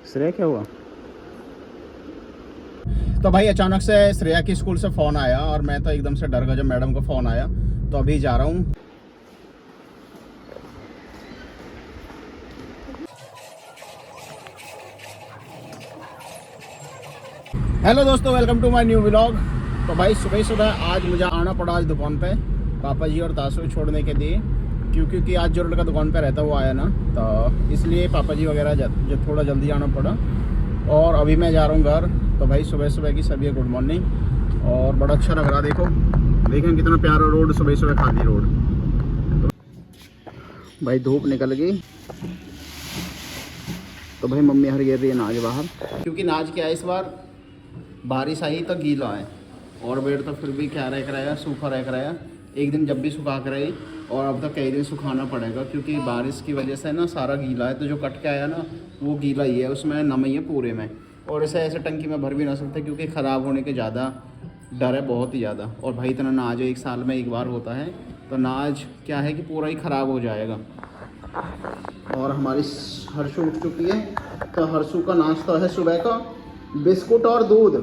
श्रेया क्या हुआ? तो भाई अचानक से श्रेया की स्कूल से फ़ोन आया और मैं तो एकदम से डर गया जब मैडम का फ़ोन आया। तो अभी जा रहा हूँ। हेलो दोस्तों, welcome to my new vlog. तो भाई सुबह सुबह आज मुझे आना पड़ा आज दुकान पे पापा जी और तासु छोड़ने के लिए, क्योंकि आज जो लड़का दुकान पे रहता वो आया ना, तो इसलिए पापा जी वगैरह थोड़ा जल्दी आना पड़ा। और अभी मैं जा रहा हूँ घर। तो भाई सुबह सुबह की सभी गुड मॉर्निंग और बड़ा अच्छा लग रहा। देखें कितना प्यारा रोड, सुबह सुबह खाली रोड। तो भाई धूप निकल गई तो भाई मम्मी हर गिर रही है नाज बाहर, क्योंकि नाज क्या है इस बार बारिश आई तो गीला है और बेड तो फिर भी क्या रह रहा है, सूखा रह रहा है। एक दिन जब भी सुखा कर रही और अब तक कई दिन सुखाना पड़ेगा, क्योंकि बारिश की वजह से ना सारा गीला है। तो जो कट के आया ना वो गीला ही है, उसमें नमी है पूरे में। और इसे ऐसे टंकी में भर भी ना सकते क्योंकि ख़राब होने के ज़्यादा डर है, बहुत ही ज़्यादा। और भाई इतना नाज एक साल में एक बार होता है, तो नाज क्या है कि पूरा ही ख़राब हो जाएगा। और हमारी हर्षू उठ चुकी है, तो हर्षू का नाश्ता है सुबह का बिस्कुट और दूध।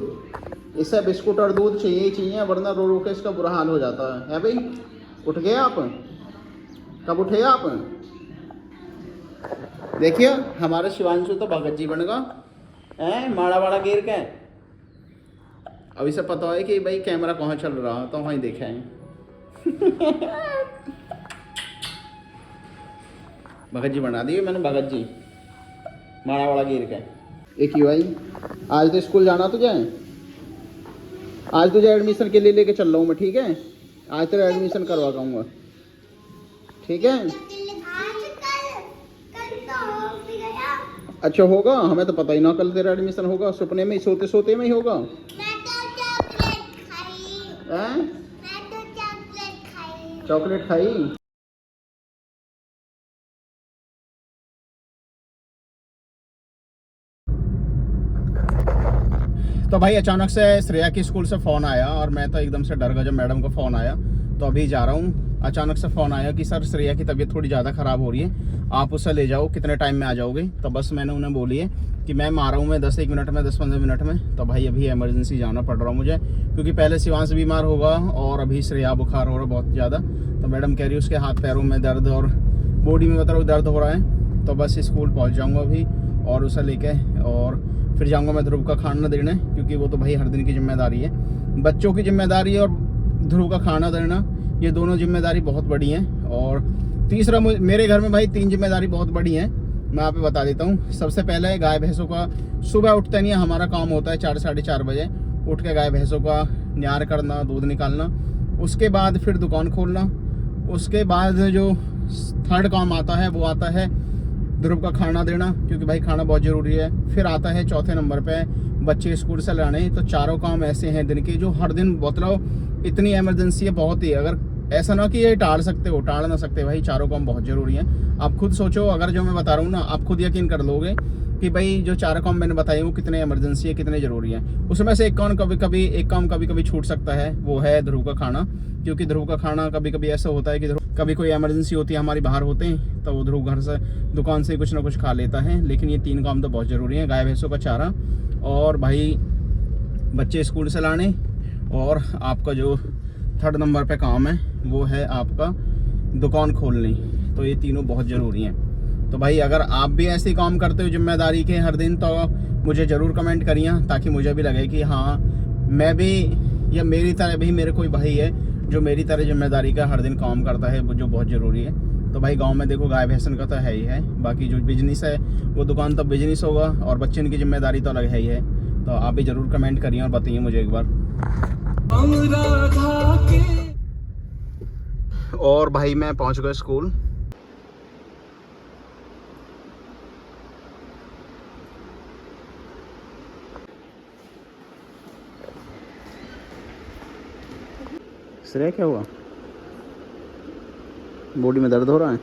इसे बिस्कुट और दूध चाहिए ही चाहिए, वरना रो रो के इसका बुरा हाल हो जाता है भाई? उठ गए आप? कब उठे आप? देखिए हमारे शिवांशु तो भगत जी बन गया है, माड़ा वाड़ा गिर के। अभी से पता है कि भाई कैमरा कहाँ चल रहा, तो वहीं देखा है। भगत जी बना दिए मैंने, भगत जी माड़ा वाड़ा गिर के। एक ही भाई आज तो स्कूल जाना तुझे, आज तुझे एडमिशन के लिए लेके चल रहा हूँ मैं, ठीक है? आज तेरा एडमिशन करवा पाऊंगा, ठीक है? अच्छा होगा, हमें तो पता ही ना कल तेरा एडमिशन होगा। सपने में ही, सोते सोते में ही होगा। चॉकलेट खाई? तो भाई अचानक से श्रेया की स्कूल से फ़ोन आया और मैं तो एकदम से डर गया जब मैडम का फ़ोन आया। तो अभी जा रहा हूँ। अचानक से फ़ोन आया कि सर श्रेया की तबीयत थोड़ी ज़्यादा ख़राब हो रही है, आप उसे ले जाओ, कितने टाइम में आ जाओगे? तो बस मैंने उन्हें बोली है कि मैम आ रहा हूँ मैं 10-1 मिनट में, 10-15 मिनट में। तो भाई अभी इमरजेंसी जाना पड़ रहा मुझे, क्योंकि पहले शिवांश बीमार होगा और अभी श्रेया बुखार हो रहा बहुत ज़्यादा। तो मैडम कह रही है उसके हाथ पैरों में दर्द और बॉडी में मतलब दर्द हो रहा है। तो बस स्कूल पहुँच जाऊँगा अभी और उसे लेके, और फिर जाऊँगा मैं ध्रुव का खाना देने, क्योंकि वो तो भाई हर दिन की जिम्मेदारी है। बच्चों की जिम्मेदारी और ध्रुव का खाना देना, ये दोनों जिम्मेदारी बहुत बड़ी हैं। और तीसरा मेरे घर में भाई 3 जिम्मेदारी बहुत बड़ी हैं, मैं आप बता देता हूँ। सबसे पहले गाय भैंसों का सुबह उठते नहीं हमारा काम होता है 4-4:30 बजे उठ के गाय भैंसों का न्यार करना, दूध निकालना। उसके बाद फिर दुकान खोलना। उसके बाद जो थर्ड काम आता है वो आता है ध्रुव का खाना देना, क्योंकि भाई खाना बहुत ज़रूरी है। फिर आता है चौथे नंबर पे बच्चे स्कूल से लाने। तो चारों काम ऐसे हैं दिन के जो हर दिन मतलब इतनी इमरजेंसी है बहुत ही। अगर ऐसा ना कि ये टाल सकते हो, टाल ना सकते भाई, चारों काम बहुत ज़रूरी हैं। आप खुद सोचो, अगर जो मैं बता रहा हूँ ना आप खुद यकीन कर लोगे कि भाई जो 4 काम मैंने बताए वो कितने इमरजेंसी है, कितने ज़रूरी हैं। उसमें से एक काम कभी कभी छूट सकता है, वो है ध्रुव का खाना। क्योंकि ध्रुव का खाना कभी कभी ऐसा होता है कि कभी कोई इमरजेंसी होती है, हमारी बाहर होते हैं, तो वो ध्रुव घर से दुकान से कुछ ना कुछ खा लेता है। लेकिन ये 3 काम तो बहुत ज़रूरी हैं, गाय भैंसों का चारा और भाई बच्चे स्कूल से लाने, और आपका जो थर्ड नंबर पे काम है वो है आपका दुकान खोलनी। तो ये तीनों बहुत ज़रूरी हैं। तो भाई अगर आप भी ऐसे काम करते हो जिम्मेदारी के हर दिन, तो मुझे ज़रूर कमेंट करिए, ताकि मुझे भी लगे कि हाँ मैं भी, या मेरी तरह भी मेरे कोई भाई है जो मेरी तरह जिम्मेदारी का हर दिन काम करता है, वो जो बहुत ज़रूरी है। तो भाई गांव में देखो गाय भैंसन का तो है ही है, बाकी जो बिजनेस है वो दुकान तो बिजनेस होगा, और बच्चों की जिम्मेदारी तो अलग है ही है। तो आप भी ज़रूर कमेंट करिए और बताइए मुझे एक बार। और भाई मैं पहुंच गया स्कूल। श्रेया क्या हुआ? बॉडी में दर्द हो रहा है?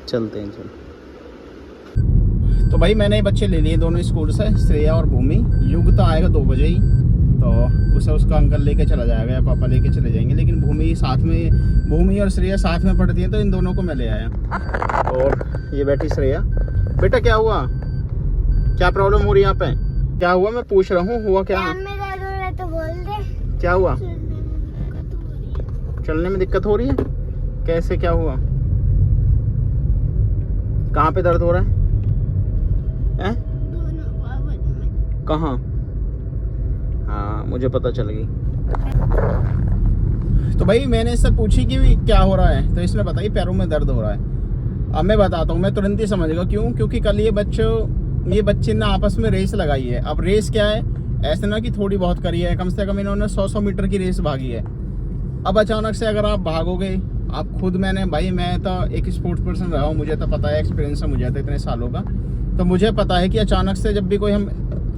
चलते हैं चल। तो भाई मैंने बच्चे ले लिए दोनों स्कूल से, श्रेया और भूमि। युग तो आएगा 2 बजे ही, तो उसे उसका अंकल लेके चला जाएगा या पापा लेके चले जाएंगे। लेकिन भूमि और श्रेया साथ में पढ़ती है तो इन दोनों को मैं ले आया। और ये बैठी श्रेया। बेटा क्या हुआ, क्या प्रॉब्लम हो रही है यहाँ पे? क्या हुआ, मैं पूछ रहा हूँ, हुआ क्या? तो बोल दे। क्या हुआ? चलने में दिक्कत हो रही है? कैसे, क्या हुआ? कहाँ पे दर्द हो रहा है? कहाँ? हाँ मुझे पता चल गई। तो भाई मैंने इससे पूछी कि क्या हो रहा है, तो इसने बताई पैरों में दर्द हो रहा है। अब मैं बताता हूँ, मैं तुरंत ही समझ गया क्यों। क्योंकि कल ये बच्चे ने आपस में रेस लगाई है। अब रेस क्या है, ऐसे ना कि थोड़ी बहुत करी है, कम से कम इन्होंने 100 मीटर की रेस भागी है। अब अचानक से अगर आप भागोगे, आप खुद, मैं तो एक स्पोर्ट्स पर्सन रहा हूँ, मुझे तो पता है, एक्सपीरियंस है मुझे तो इतने सालों का। तो मुझे पता है कि अचानक से जब भी कोई हम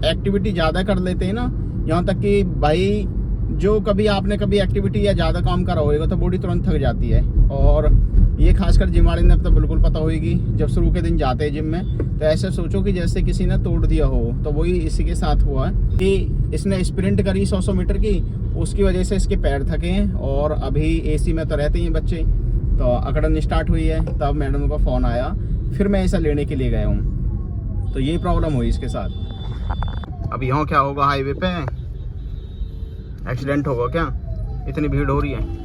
एक्टिविटी ज़्यादा कर लेते हैं ना, यहाँ तक कि भाई जो कभी आपने कभी एक्टिविटी या ज़्यादा काम करा होगा तो बॉडी तुरंत थक जाती है। और ये खासकर जिम वाले ने तो बिल्कुल पता होगी, जब शुरू के दिन जाते हैं जिम में तो ऐसे सोचो कि जैसे किसी ने तोड़ दिया हो। तो वही इसी के साथ हुआ है कि इसने स्प्रिंट करी 100 मीटर की, उसकी वजह से इसके पैर थके हैं। और अभी एसी में तो रहते हैं बच्चे, तो अकड़न स्टार्ट हुई है। तब मैडम का फ़ोन आया, फिर मैं इसे लेने के लिए गया हूँ। तो ये प्रॉब्लम हुई इसके साथ। अब यहाँ क्या होगा, हाईवे पे एक्सीडेंट होगा क्या? इतनी भीड़ हो रही है।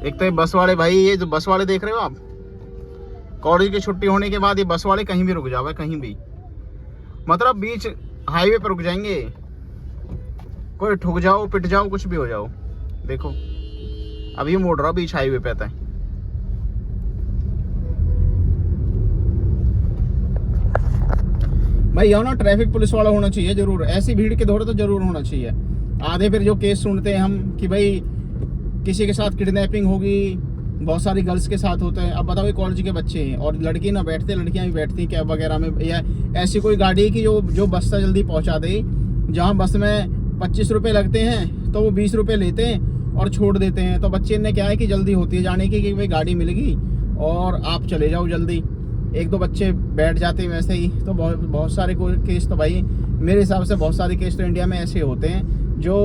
एक तो ये बस वाले भाई, ये जो बस वाले देख रहे हो आप, कॉलेज की छुट्टी होने के बाद ये बस वाले कहीं भी रुक जावे, कहीं भी, मतलब बीच हाईवे पर रुक जाएंगे। कोई ठुक जाओ, पिट जाओ, कुछ भी हो जाओ। देखो अभी मोड़ रहा बीच हाईवे पे आता है। भाई यहाँ ना ट्रैफिक पुलिस वाला होना चाहिए जरूर, ऐसी भीड़ के दौरे तो जरूर होना चाहिए। आधे फिर जो केस सुनते हैं हम कि भाई किसी के साथ किडनैपिंग होगी, बहुत सारी गर्ल्स के साथ होते हैं। अब बताओ, कॉलेज के बच्चे हैं और लड़की ना बैठते, लड़कियां भी बैठती कैब वगैरह में, या ऐसी कोई गाड़ी की जो बस से जल्दी पहुंचा दे। जहां बस में 25 रुपये लगते हैं तो वो 20 रुपये लेते हैं और छोड़ देते हैं। तो बच्चे ने क्या है कि जल्दी होती है जाने की कि भाई गाड़ी मिलेगी और आप चले जाओ जल्दी। एक दो बच्चे बैठ जाते हैं वैसे ही। तो बहुत सारे केस तो भाई मेरे हिसाब से बहुत सारे केस तो इंडिया में ऐसे होते हैं जो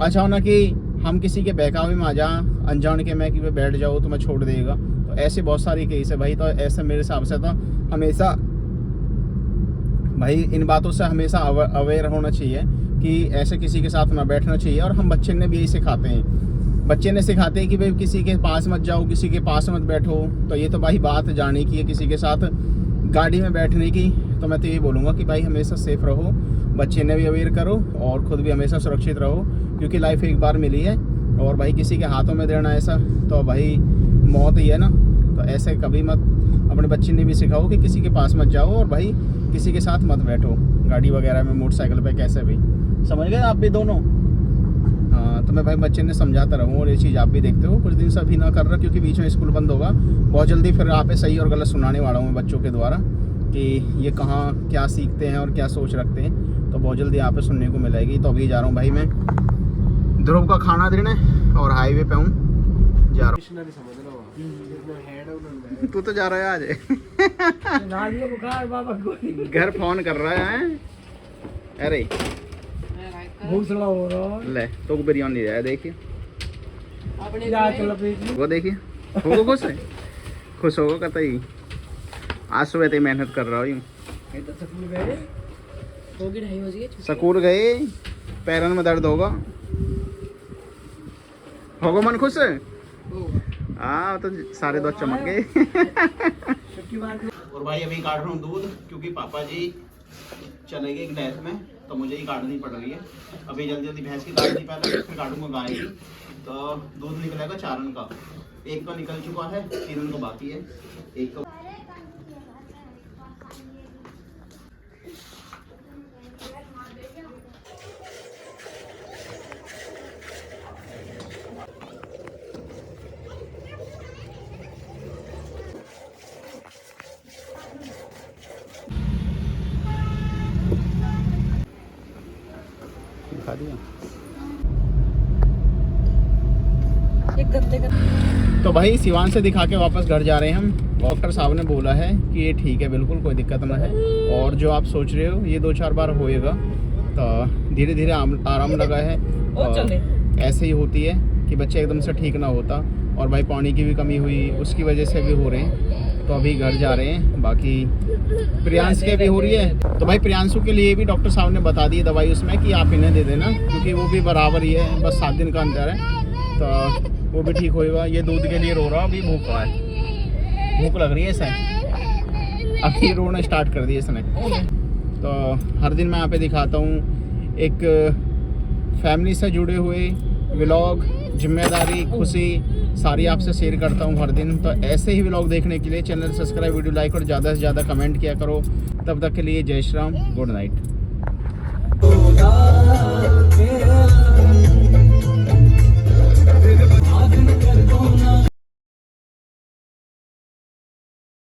अचानक ही हम किसी के बहकावे में आ जा, अनजान के, मैं कि बैठ जाओ तो मैं छोड़ देगा। तो ऐसे बहुत सारे केस है भाई। तो ऐसे मेरे हिसाब से तो हमेशा भाई इन बातों से हमेशा अवेयर होना चाहिए कि ऐसे किसी के साथ ना बैठना चाहिए। और हम बच्चे ने भी यही सिखाते हैं, बच्चे ने सिखाते हैं कि भाई किसी के पास मत जाओ, किसी के पास मत बैठो। तो ये तो भाई बात जाने की है किसी के साथ गाड़ी में बैठने की। तो मैं तो यही बोलूँगा कि भाई हमेशा सेफ रहो, बच्चे ने भी अवेयर करो और ख़ुद भी हमेशा सुरक्षित रहो, क्योंकि लाइफ एक बार मिली है। और भाई किसी के हाथों में देना ऐसा तो भाई मौत ही है ना। तो ऐसे कभी मत, अपने बच्चे ने भी सिखाओ कि किसी के पास मत जाओ और भाई किसी के साथ मत बैठो गाड़ी वगैरह में, मोटरसाइकिल पे, कैसे भी। समझ गए आप भी दोनों? हाँ, तो मैं भाई बच्चे ने समझाता रहूँ। और ये चीज़ आप भी देखते हो, कुछ दिन से अभी ना कर रहा क्योंकि बीच में स्कूल बंद होगा। बहुत जल्दी फिर आप सही और गलत सुनाने वाला हूँ मैं बच्चों के द्वारा कि ये कहाँ क्या सीखते हैं और क्या सोच रखते हैं। तो बहुत जल्दी आप सुनने को मिलेगी। तो अभी जा रहा हूँ भाई मैं ध्रुव का खाना देने और हाईवे पे हूँ, जा रहा हूँ। तू तो जा रहा है आज घर फोन कर रहा है। अरे ले तो बिरयानी ले आया, देखिए वो, देखिए होगा खुश होगा कतई। आज सुबह तक मेहनत कर रहा हूँ। स्कूल गए, पैरों में दर्द होगा मन खुश है। हाँ तो सारे दो चमक गए। और भाई अभी काट रहा हूँ दूध, क्योंकि पापा जी चले गए डेथ में, तो मुझे ही काटनी पड़ रही है। अभी जल्दी जल्दी भैंस की काटनी पहले, फिर काटूंगा गाय की। तो दूध निकलेगा 4 रन का, एक तो निकल चुका है, 3 रन का बाकी है। एक तो दिखा दिया। तो भाई सिवान से दिखा के वापस घर जा रहे हैं हम। डॉक्टर साहब ने बोला है कि ये ठीक है, बिल्कुल कोई दिक्कत ना है। और जो आप सोच रहे हो ये 2-4 बार होएगा, तो धीरे धीरे आराम लगा है। ऐसे ही होती है कि बच्चे एकदम से ठीक ना होता, और भाई पानी की भी कमी हुई, उसकी वजह से भी हो रहे हैं। तो अभी घर जा रहे हैं। बाकी प्रियांश के भी हो रही है, तो भाई प्रियांशु के लिए भी डॉक्टर साहब ने बता दी दवाई उसमें कि आप इन्हें दे देना, क्योंकि वो भी बराबर ही है, बस 7 दिन का अंतर है, तो वो भी ठीक होएगा। ये दूध के लिए रो रहा, अभी भूख रहा है, भूख लग रही है इसे, अभी रोना स्टार्ट कर दिया इसने। तो हर दिन मैं यहाँ पे दिखाता हूँ एक फैमिली से जुड़े हुए व्लॉग, जिम्मेदारी, खुशी सारी आपसे शेयर करता हूँ हर दिन। तो ऐसे ही व्लॉग देखने के लिए चैनल सब्सक्राइब, वीडियो लाइक और ज़्यादा से ज़्यादा कमेंट किया करो। तब तक के लिए जय श्री राम, गुड नाइट।